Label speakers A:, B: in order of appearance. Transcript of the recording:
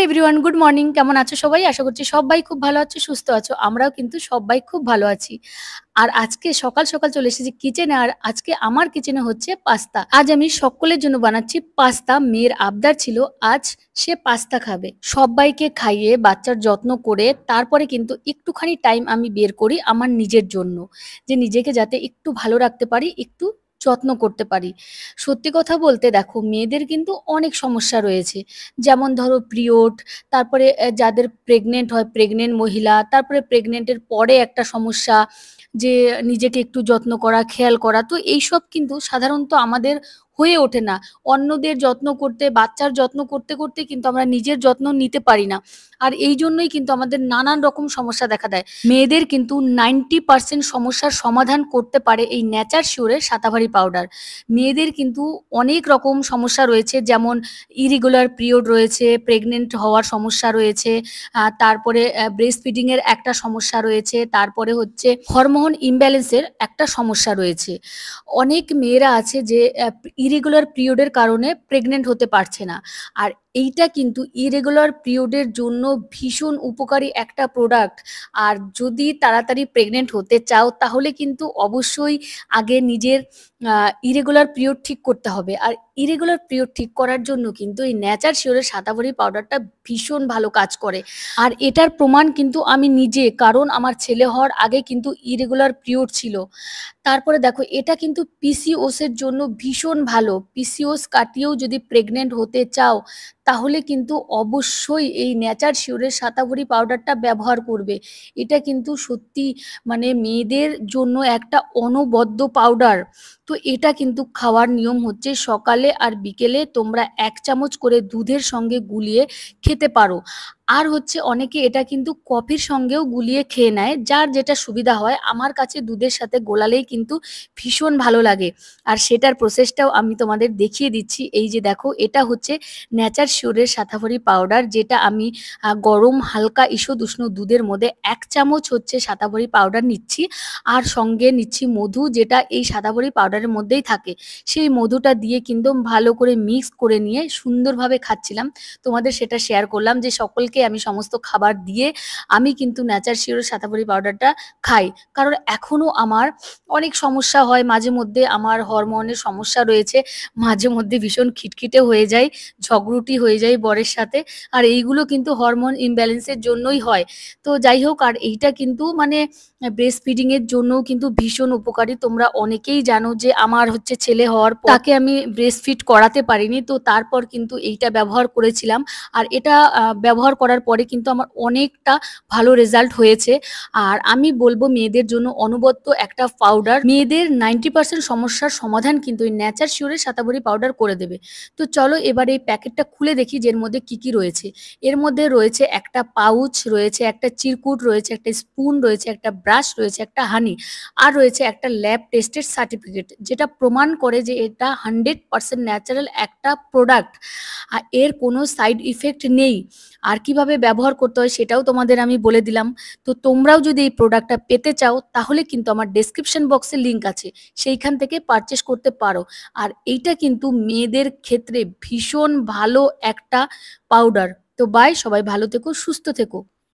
A: Everyone, good morning. কেমন আছো সবাই? আশা করছি সবাই খুব ভালো আছো, সুস্থ আছো। আমরাও কিন্তু সবাই খুব ভালো আছি। আর আজকে সকাল সকাল চলে এসেছি কিচেনে। আর আজকে আমার কিচেনে হচ্ছে পাস্তা। আজ আমি সকলের জন্য বানাচ্ছি পাস্তা। মেয়ের আবদার ছিল আজ সে পাস্তা খাবে। সবাইকে খাইয়ে বাচ্চার যত্ন করে তারপরে কিন্তু একটুখানি টাইম আমি বের করি আমার নিজের জন্য, যে নিজেকে যাতে একটু ভালো রাখতে পারি, একটু যত্ন করতে পারি। সত্যি কথা বলতে দেখো, মেয়েদের কিন্তু অনেক সমস্যা রয়েছে। যেমন ধরো পিরিয়ড, তারপরে যাদের প্রেগনেন্ট হয়, প্রেগনেন্ট মহিলা, তারপরে প্রেগনেন্টের পরে একটা সমস্যা যে নিজেকে একটু যত্ন করা, খেয়াল করা। তো এইসব কিন্তু সাধারণত আমাদের হয়ে ওঠে না। অন্যদের যত্ন করতে, বাচ্চার যত্ন করতে করতে কিন্তু আমরা নিজের যত্ন নিতে পারি না। আর এই জন্যই কিন্তু আমাদের নানান রকম সমস্যা দেখা দেয়। মেয়েদের কিন্তু 90% সমস্যার সমাধান করতে পারে এই নেচার শিওরের সাতাভারি পাউডার। মেয়েদের কিন্তু অনেক রকম সমস্যা রয়েছে, যেমন ইরেগুলার পিরিয়ড রয়েছে, প্রেগনেন্ট হওয়ার সমস্যা রয়েছে, তারপরে ব্রেস্ট ফিডিং এর একটা সমস্যা রয়েছে, তারপরে হচ্ছে হরমোন ইমব্যালেন্সের একটা সমস্যা রয়েছে। অনেক মেয়েরা আছে যে ইরেগুলার পিরিয়ডের কারণে প্রেগনেন্ট হতে পারছে না। আর এইটা কিন্তু ইরেগুলার পিরিয়ডের জন্য ভীষণ উপকারী একটা প্রোডাক্ট। আর যদি তাড়াতাড়ি প্রেগনেন্ট হতে চাও তাহলে কিন্তু অবশ্যই আগে নিজের ইরেগুলার পিরিয়ড ঠিক করতে হবে। আর ইরেগুলার পিরিয়ড ঠিক করার জন্য কিন্তু এই নেচার শিওরের সাতাভরি পাউডারটা ভীষণ ভালো কাজ করে। আর এটার প্রমাণ কিন্তু আমি নিজে, কারণ আমার ছেলে হওয়ার আগে কিন্তু ইরেগুলার পিরিয়ড ছিল। তারপরে দেখো, এটা কিন্তু পিসিওএস এর জন্য ভীষণ ভালো। পিসিওএস কাটিয়েও যদি প্রেগনেন্ট হতে চাও তাহলে কিন্তু অবশ্যই এই নেচার শিওরের সাতাভরি পাউডারটা ব্যবহার করবে। এটা কিন্তু সত্যি মানে মেয়েদের জন্য একটা অনবদ্য পাউডার। তো এটা কিন্তু খাওয়ার নিয়ম হচ্ছে সকালে আর বিকেলে তোমরা 1 চামচ করে দুধের সঙ্গে গুলিয়ে খেতে পারো। আর হচ্ছে অনেকে এটা কিন্তু কফির সঙ্গেও গুলিয়ে খেয়ে নেয়, যার যেটা সুবিধা হয়। আমার কাছে দুধের সাথে গোলালেই কিন্তু ভীষণ ভালো লাগে। আর সেটার প্রসেসটাও আমি তোমাদের দেখিয়ে দিচ্ছি। এই যে দেখো, এটা হচ্ছে নেচার শিওরের সাতাভরি পাউডার, যেটা আমি গরম হালকা ঈষৎ উষ্ণ দুধের মধ্যে 1 চামচ হচ্ছে সাতাভরি পাউডার নিচ্ছি। আর সঙ্গে নিচ্ছি মধু, যেটা এই সাদাবড়ি পাউডারের মধ্যেই থাকে। সেই মধুটা দিয়ে কিন্তু ভালো করে মিক্স করে নিয়ে সুন্দরভাবে খাচ্ছিলাম। তোমাদের সেটা শেয়ার করলাম যে সকলকে আমি সমস্ত খাবার দিয়ে আমি কিন্তু নেচার শিওরের সাদাবড়ি পাউডারটা খাই। কারণ এখনো আমার অনেক সমস্যা হয়, মাঝে মধ্যে আমার হরমোনের সমস্যা রয়েছে, মাঝে মধ্যে ভীষণ খিটখিটে হয়ে যায়, ঝগড়ুটি হয়ে যায় বরের সাথে। আর এইগুলো কিন্তু হরমোন ইমব্যালেন্সের জন্যই হয়। তো যাই হোক, আর এইটা কিন্তু মানে ব্রেস্ট ফিডিং এর জন্যও কিন্তু ভীষণ উপকারী। তোমরা অনেকেই জানো যে আমার হচ্ছে ছেলে হওয়ার পর তাকে আমি ব্রেস্ট ফিড করাতে পারিনি, তো তারপর কিন্তু এইটা ব্যবহার করেছিলাম। আর এটা ব্যবহার করার পরে কিন্তু আমার অনেকটা ভালো রেজাল্ট হয়েছে। আর আমি বলবো মেয়েদের জন্য অনবদ্য একটা পাউডার। মেয়েদের 90% সমস্যার সমাধান কিন্তু এই নেচার শিওরের সাতাভরি পাউডার করে দেবে। তো চলো এবার এই প্যাকেটটা খুলে দেখি যে এর মধ্যে কি কি রয়েছে। এর মধ্যে রয়েছে একটা পাউচ, রয়েছে একটা চিরকুট, রয়েছে একটা স্পুন, রয়েছে একটা ব্রাশ, রয়েছে একটা হানি, আর রয়েছে একটা ল্যাব টেস্টেড সার্টিফিকেট, যেটা প্রমাণ করে যে এটা 100% ন্যাচারাল একটা প্রোডাক্ট। আর এর কোনো সাইড ইফেক্ট নেই। আর কিভাবে ব্যবহার করতে হয় সেটাও তোমাদের আমি বলে দিলাম। তো তোমরাও যদি এই প্রোডাক্টটা পেতে চাও তাহলে কিন্তু আমার ডেসক্রিপশন বক্সে লিঙ্ক আছে, সেইখান থেকে পারচেস করতে পারো। আর এইটা কিন্তু মেয়েদের ক্ষেত্রে ভীষণ ভালো একটা পাউডার। তো বাই, সবাই ভালো থেকো, সুস্থ থেকো।